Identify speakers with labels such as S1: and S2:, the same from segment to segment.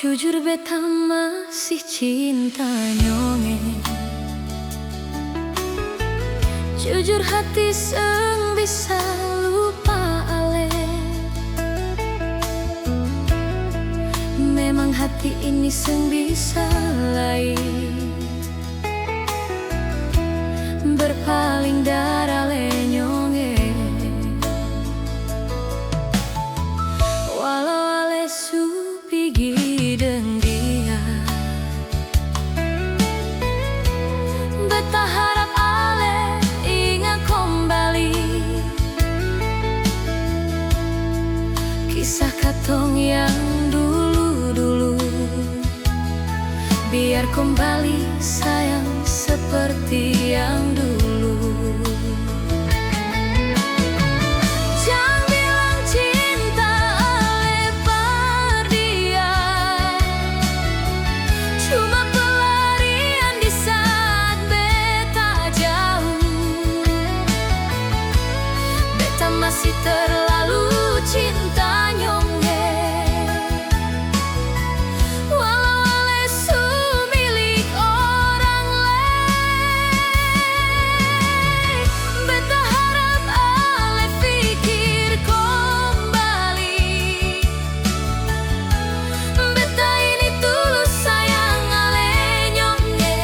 S1: Jujur beta masih cinta nyonge. Jujur hati seng bisa lupa ale. Memang hati ini seng bisa lain berpaling dari ale nyonge. Walau ale su pigi deng dia, beta harap ale ingat kembali kisah katong yang dulu-dulu. Biar kembali sayang seperti yang dulu. Masih terlalu cinta nyonge. Walau ale su milik orang lain, beta harap ale pikir kembali. Beta ini tulus sayang ale nyonge.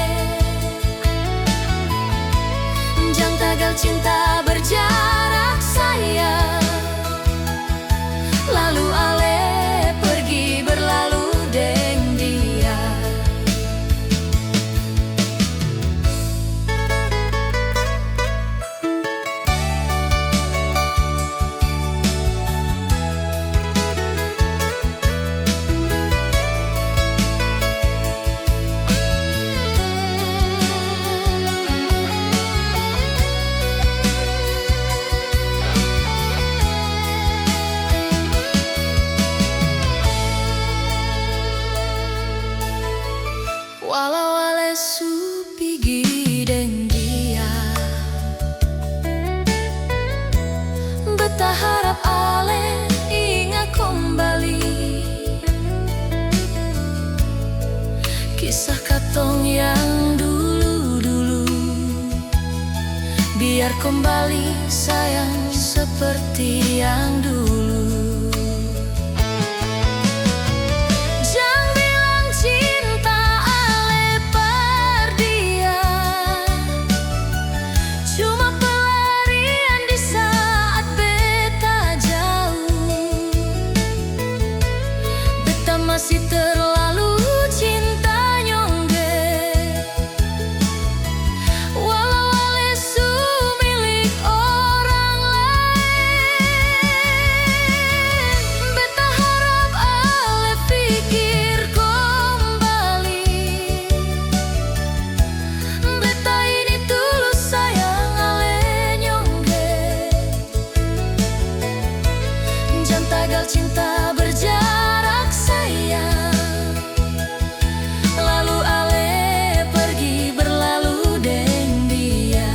S1: Jang tagal cinta berjarak sayang, lalu ale pergi berlalu deng dia. Walau ale su pigi deng dia, beta harap ale ingat kembali kisah katong yang dulu-dulu. Biar kembali sayang seperti yang dulu. Masih terlalu cinta nyonge. Walau ale su milik orang lain, beta harap ale pikir kembali. Beta ini tulus sayang ale nyonge. Jang tagal cinta berjarak sayang, lalu ale pergi berlalu deng dia.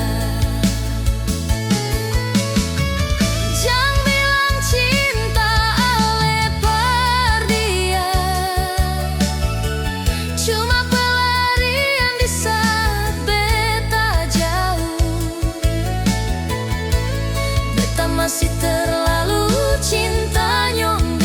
S1: Jang bilang cinta ale per dia, cuma pelarian di saat beta jauh. Beta masih terlalu cinta nyonge.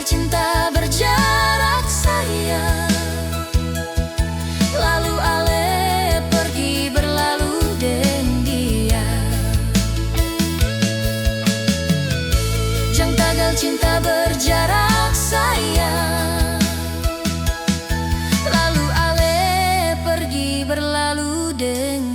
S1: Cinta berjarak sayang, lalu ale pergi berlalu deng dia. Jang tagal cinta berjarak sayang, lalu ale pergi berlalu deng